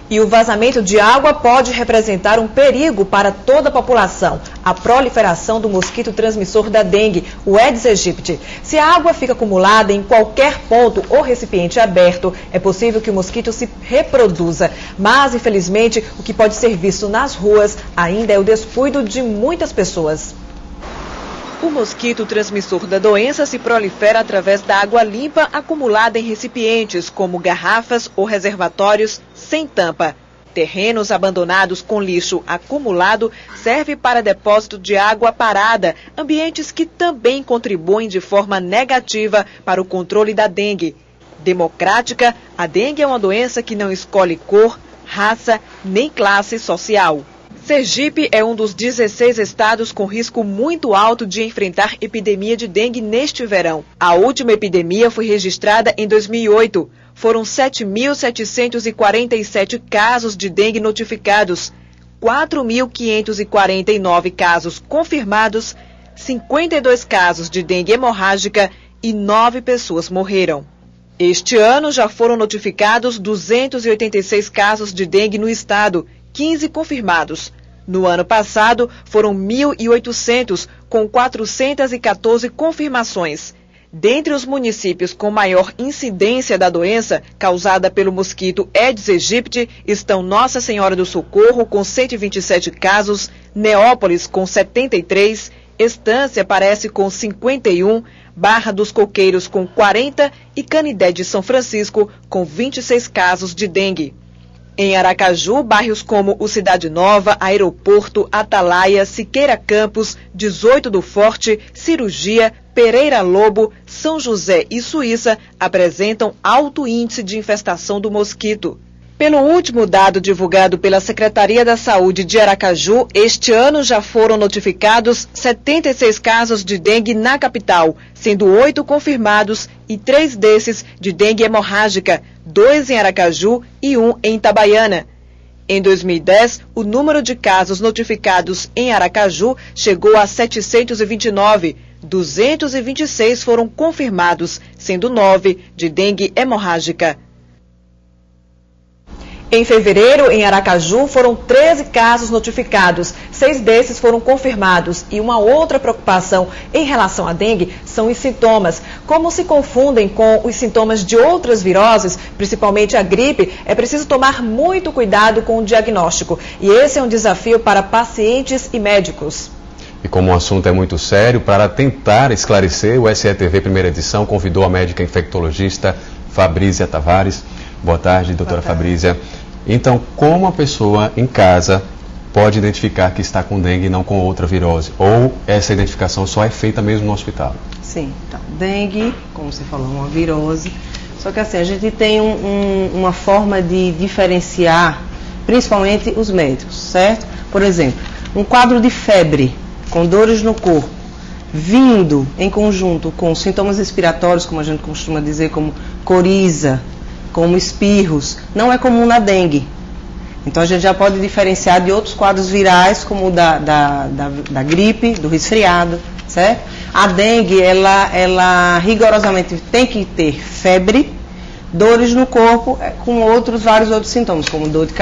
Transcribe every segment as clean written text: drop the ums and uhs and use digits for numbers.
E o vazamento de água pode representar um perigo para toda a população. A proliferação do mosquito transmissor da dengue, o Aedes aegypti. Se a água fica acumulada em qualquer ponto ou recipiente aberto, é possível que o mosquito se reproduza. Mas, infelizmente, o que pode ser visto nas ruas ainda é o descuido de muitas pessoas. O mosquito transmissor da doença se prolifera através da água limpa acumulada em recipientes, como garrafas ou reservatórios sem tampa. Terrenos abandonados com lixo acumulado servem para depósito de água parada, ambientes que também contribuem de forma negativa para o controle da dengue. Democrática, a dengue é uma doença que não escolhe cor, raça nem classe social. Sergipe é um dos 16 estados com risco muito alto de enfrentar epidemia de dengue neste verão. A última epidemia foi registrada em 2008. Foram 7.747 casos de dengue notificados, 4.549 casos confirmados, 52 casos de dengue hemorrágica e 9 pessoas morreram. Este ano já foram notificados 286 casos de dengue no estado, 15 confirmados. No ano passado, foram 1.800, com 414 confirmações. Dentre os municípios com maior incidência da doença, causada pelo mosquito Aedes aegypti, estão Nossa Senhora do Socorro, com 127 casos, Neópolis, com 73, Estância Parece, com 51, Barra dos Coqueiros, com 40 e Canidé de São Francisco, com 26 casos de dengue. Em Aracaju, bairros como o Cidade Nova, Aeroporto, Atalaia, Siqueira Campos, 18 do Forte, Cirurgia, Pereira Lobo, São José e Suíça apresentam alto índice de infestação do mosquito. Pelo último dado divulgado pela Secretaria da Saúde de Aracaju, este ano já foram notificados 76 casos de dengue na capital, sendo 8 confirmados e 3 desses de dengue hemorrágica, 2 em Aracaju e 1 em Itabaiana. Em 2010, o número de casos notificados em Aracaju chegou a 729, 226 foram confirmados, sendo 9 de dengue hemorrágica. Em fevereiro, em Aracaju, foram 13 casos notificados, 6 desses foram confirmados. E uma outra preocupação em relação à dengue são os sintomas. Como se confundem com os sintomas de outras viroses, principalmente a gripe, é preciso tomar muito cuidado com o diagnóstico. E esse é um desafio para pacientes e médicos. E como o assunto é muito sério, para tentar esclarecer, o SETV Primeira Edição convidou a médica infectologista Fabrícia Tavares. Boa tarde, doutora Fabrícia. Então, como a pessoa em casa pode identificar que está com dengue e não com outra virose? Ou essa identificação só é feita mesmo no hospital? Sim, então, dengue, como você falou, é uma virose. Só que assim, a gente tem uma forma de diferenciar, principalmente os médicos, certo? Por exemplo, um quadro de febre, com dores no corpo, vindo em conjunto com sintomas respiratórios, como a gente costuma dizer, como coriza, como espirros, não é comum na dengue. Então a gente já pode diferenciar de outros quadros virais, como o da gripe, do resfriado, certo? A dengue, ela rigorosamente tem que ter febre, dores no corpo, com vários outros sintomas, como dor de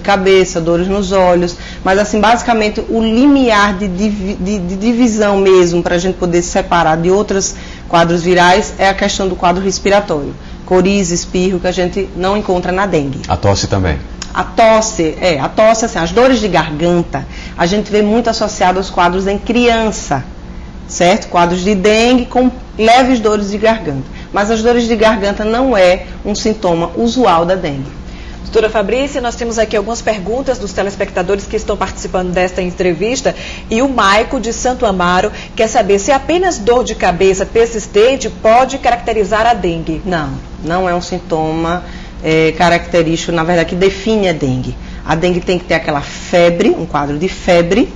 cabeça, dores nos olhos, mas assim, basicamente o limiar de divisão mesmo, para a gente poder separar de outros quadros virais, é a questão do quadro respiratório. Coriza, espirro, que a gente não encontra na dengue. A tosse também? A tosse, assim, as dores de garganta, a gente vê muito associado aos quadros em criança, certo? Quadros de dengue com leves dores de garganta. Mas as dores de garganta não é um sintoma usual da dengue. Doutora Fabrícia, nós temos aqui algumas perguntas dos telespectadores que estão participando desta entrevista. E o Maico, de Santo Amaro, quer saber se apenas dor de cabeça persistente pode caracterizar a dengue. Não é um sintoma característico, na verdade, que define a dengue. A dengue tem que ter aquela febre, um quadro de febre,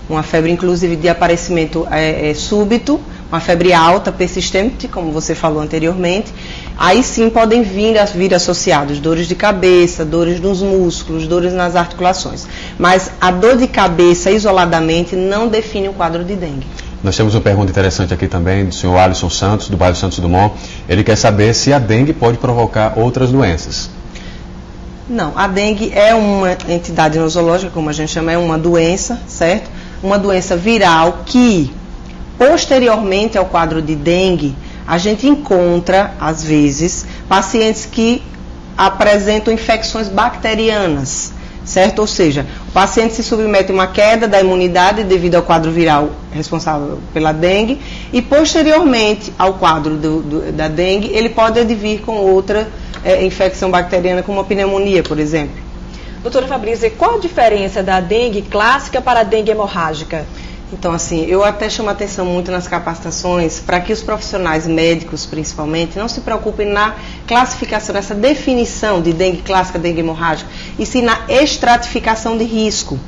uma febre inclusive de aparecimento súbito, uma febre alta, persistente, como você falou anteriormente. Aí sim podem vir associados dores de cabeça, dores nos músculos, dores nas articulações. Mas a dor de cabeça isoladamente não define o quadro de dengue. Nós temos uma pergunta interessante aqui também do senhor Alisson Santos, do bairro Santos Dumont. Ele quer saber se a dengue pode provocar outras doenças. Não, a dengue é uma entidade nosológica, como a gente chama, é uma doença, certo? Uma doença viral que, posteriormente ao quadro de dengue, a gente encontra, às vezes, pacientes que apresentam infecções bacterianas, certo? Ou seja, o paciente se submete a uma queda da imunidade devido ao quadro viral responsável pela dengue e, posteriormente ao quadro da dengue, ele pode advir com outra infecção bacteriana, como a pneumonia, por exemplo. Doutora Fabrícia, qual a diferença da dengue clássica para a dengue hemorrágica? Então, assim, eu até chamo a atenção muito nas capacitações para que os profissionais médicos, principalmente, não se preocupem na classificação, nessa definição de dengue clássica, dengue hemorrágica, e sim na estratificação de risco,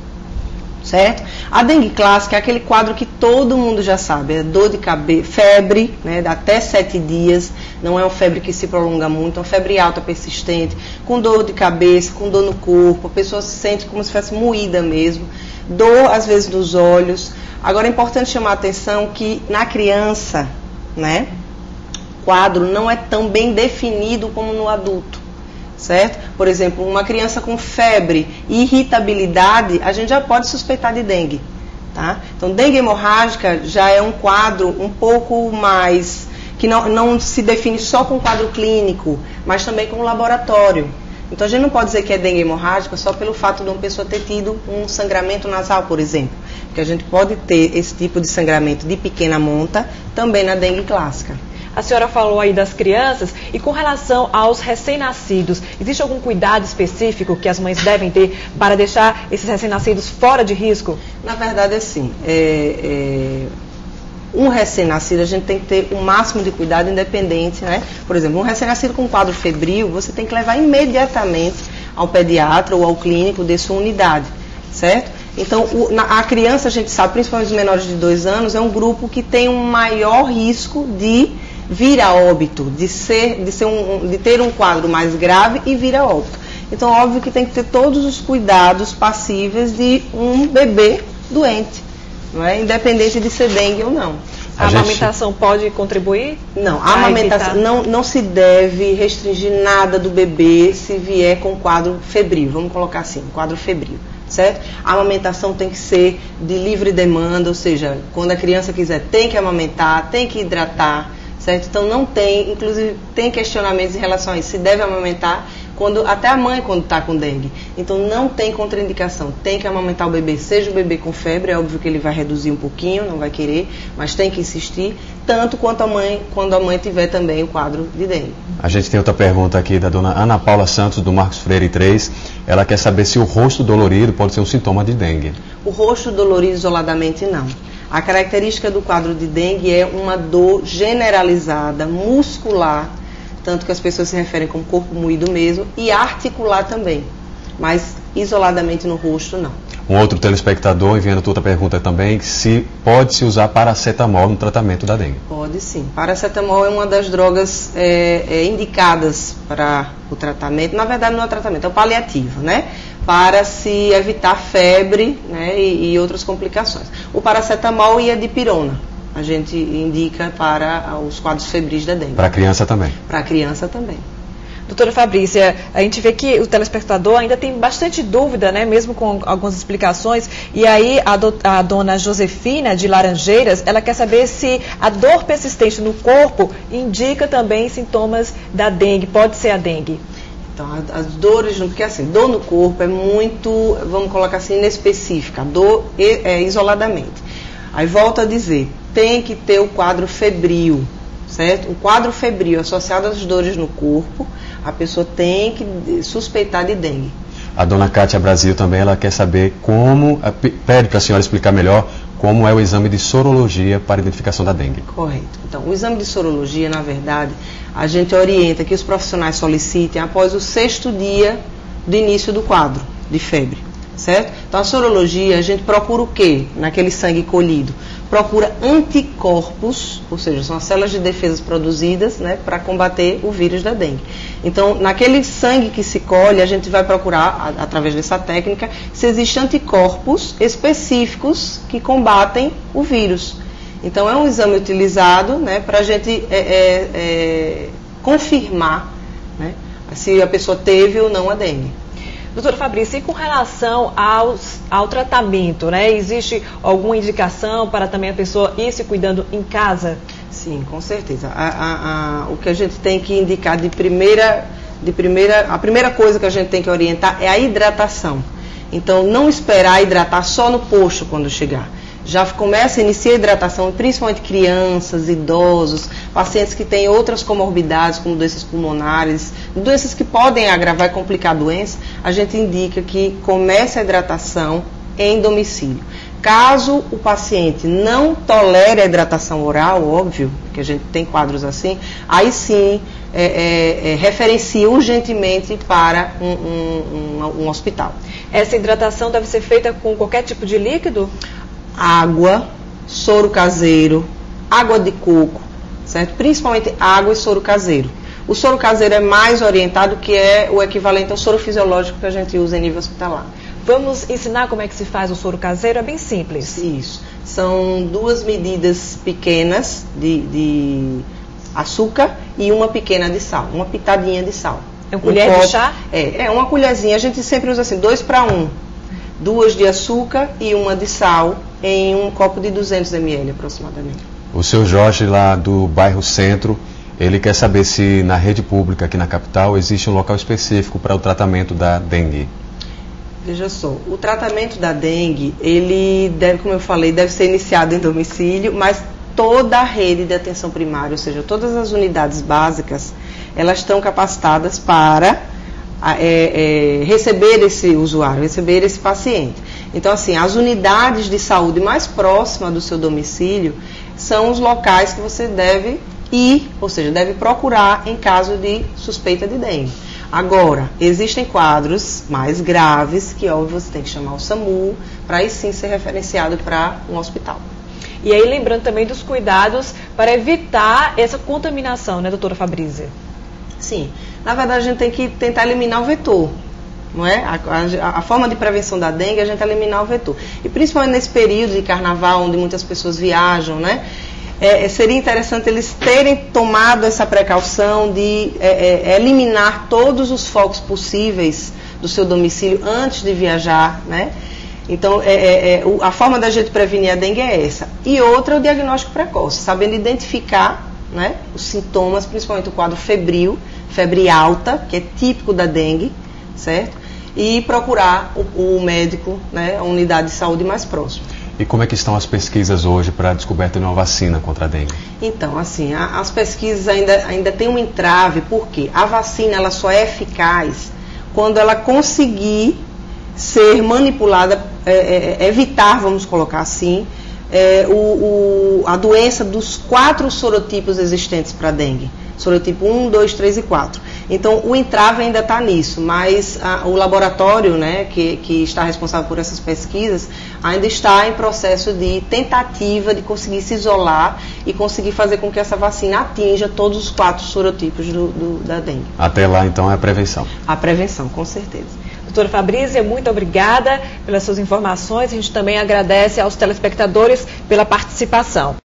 certo? A dengue clássica é aquele quadro que todo mundo já sabe, é dor de cabeça, febre, né, até 7 dias, não é uma febre que se prolonga muito, é uma febre alta, persistente, com dor de cabeça, com dor no corpo, a pessoa se sente como se fosse moída mesmo, dor às vezes nos olhos. Agora é importante chamar a atenção que na criança, né, o quadro não é tão bem definido como no adulto, certo? Por exemplo, uma criança com febre e irritabilidade, a gente já pode suspeitar de dengue, tá? Então, dengue hemorrágica já é um quadro um pouco mais, que não se define só com quadro clínico, mas também com laboratório. Então, a gente não pode dizer que é dengue hemorrágica só pelo fato de uma pessoa ter tido um sangramento nasal, por exemplo. Porque a gente pode ter esse tipo de sangramento de pequena monta também na dengue clássica. A senhora falou aí das crianças e com relação aos recém-nascidos, existe algum cuidado específico que as mães devem ter para deixar esses recém-nascidos fora de risco? Na verdade, assim, um recém-nascido a gente tem que ter o máximo de cuidado independente, né? Por exemplo, um recém-nascido com quadro febril, você tem que levar imediatamente ao pediatra ou ao clínico de sua unidade, certo? Então, a criança, a gente sabe, principalmente os menores de 2 anos, é um grupo que tem um maior risco de vir a óbito, de ter um quadro mais grave e vir a óbito. Então, óbvio que tem que ter todos os cuidados passíveis de um bebê doente, não é? Independente de ser dengue ou não. A amamentação pode contribuir? Não, a amamentação não se deve restringir nada do bebê se vier com quadro febril, vamos colocar assim, quadro febril, certo? A amamentação tem que ser de livre demanda, ou seja, quando a criança quiser tem que amamentar, tem que hidratar, certo? Então não tem, inclusive tem questionamentos em relação a isso, se deve amamentar, até a mãe quando está com dengue. Então não tem contraindicação, tem que amamentar o bebê, seja o bebê com febre, é óbvio que ele vai reduzir um pouquinho, não vai querer, mas tem que insistir, tanto quanto a mãe, quando a mãe tiver também o quadro de dengue. A gente tem outra pergunta aqui da dona Ana Paula Santos, do Marcos Freire 3, ela quer saber se o rosto dolorido pode ser um sintoma de dengue. O rosto dolorido isoladamente não. A característica do quadro de dengue é uma dor generalizada, muscular, tanto que as pessoas se referem como corpo moído mesmo, e articular também, mas isoladamente no rosto não. Um outro telespectador enviando outra pergunta também, se pode-se usar paracetamol no tratamento da dengue. Pode sim. Paracetamol é uma das drogas indicadas para o tratamento, na verdade não é o tratamento, é o paliativo, né? Para se evitar febre, né, e outras complicações. O paracetamol e a dipirona a gente indica para os quadros febris da dengue. Para a criança também? Para a criança também. Doutora Fabrícia, a gente vê que o telespectador ainda tem bastante dúvida, né, mesmo com algumas explicações, e aí a dona Josefina de Laranjeiras, ela quer saber se a dor persistente no corpo indica também sintomas da dengue, pode ser a dengue. Então, as dores, porque assim, dor no corpo é muito, vamos colocar assim, inespecífica, a dor isoladamente. Aí volto a dizer, tem que ter o quadro febril, certo? Um quadro febril associado às dores no corpo, a pessoa tem que suspeitar de dengue. A dona Cátia Brasil também, ela quer saber pede para a senhora explicar melhor como é o exame de sorologia para identificação da dengue. Correto. Então, o exame de sorologia, na verdade, a gente orienta que os profissionais solicitem após o 6º dia do início do quadro de febre, certo? Então, a sorologia, a gente procura o quê naquele sangue colhido? Procura anticorpos, ou seja, são as células de defesa produzidas, né, para combater o vírus da dengue. Então, naquele sangue que se colhe, a gente vai procurar, através dessa técnica, se existem anticorpos específicos que combatem o vírus. Então, é um exame utilizado, né, para a gente confirmar, né, se a pessoa teve ou não a dengue. Doutora Fabrícia, e com relação ao tratamento, né? Existe alguma indicação para também a pessoa ir se cuidando em casa? Sim, com certeza. O que a gente tem que indicar a primeira coisa que a gente tem que orientar é a hidratação. Então, não esperar hidratar só no posto quando chegar. Já inicia a hidratação, principalmente crianças, idosos, pacientes que têm outras comorbidades, como doenças pulmonares, doenças que podem agravar e complicar a doença, a gente indica que comece a hidratação em domicílio. Caso o paciente não tolere a hidratação oral, óbvio, que a gente tem quadros assim, aí sim referencia urgentemente para um hospital. Essa hidratação deve ser feita com qualquer tipo de líquido? Água, soro caseiro, água de coco, certo? Principalmente água e soro caseiro. O soro caseiro é mais orientado, que é o equivalente ao soro fisiológico que a gente usa em nível hospitalar. Vamos ensinar como é que se faz o soro caseiro? É bem simples. Isso. São 2 medidas pequenas de açúcar e uma pequena de sal, uma pitadinha de sal. É uma colher de chá? É uma colherzinha. A gente sempre usa assim, 2 para 1. 2 de açúcar e uma de sal em um copo de 200 ml aproximadamente. O seu Jorge, lá do bairro Centro, ele quer saber se na rede pública aqui na capital existe um local específico para o tratamento da dengue. Veja só, o tratamento da dengue, ele deve, como eu falei, deve ser iniciado em domicílio, mas toda a rede de atenção primária, ou seja, todas as unidades básicas, elas estão capacitadas para receber esse usuário, receber esse paciente. Então, assim, as unidades de saúde mais próximas do seu domicílio são os locais que você deve ir, ou seja, deve procurar em caso de suspeita de dengue. Agora, existem quadros mais graves que, óbvio, você tem que chamar o SAMU para aí sim ser referenciado para um hospital. E aí, lembrando também dos cuidados para evitar essa contaminação, né, doutora Fabrícia? Sim. Na verdade, a gente tem que tentar eliminar o vetor, não é? A forma de prevenção da dengue é a gente eliminar o vetor. E principalmente nesse período de carnaval, onde muitas pessoas viajam, né? Seria interessante eles terem tomado essa precaução de eliminar todos os focos possíveis do seu domicílio antes de viajar, né? Então, a forma da gente prevenir a dengue é essa. E outra é o diagnóstico precoce, sabendo identificar, né, os sintomas, principalmente o quadro febril, febre alta, que é típico da dengue, certo? E procurar o médico, né, a unidade de saúde mais próxima. E como é que estão as pesquisas hoje para a descoberta de uma vacina contra a dengue? Então, assim, as pesquisas ainda têm um entrave, porque a vacina ela só é eficaz quando ela conseguir ser manipulada, evitar, vamos colocar assim, a doença dos 4 sorotipos existentes para dengue. Sorotipo 1, 2, 3 e 4. Então, o entrave ainda está nisso, mas o laboratório, né, que está responsável por essas pesquisas ainda está em processo de tentativa de conseguir se isolar e conseguir fazer com que essa vacina atinja todos os 4 sorotipos da dengue. Até lá, então, é a prevenção. A prevenção, com certeza. Doutora Fabrícia, muito obrigada pelas suas informações. A gente também agradece aos telespectadores pela participação.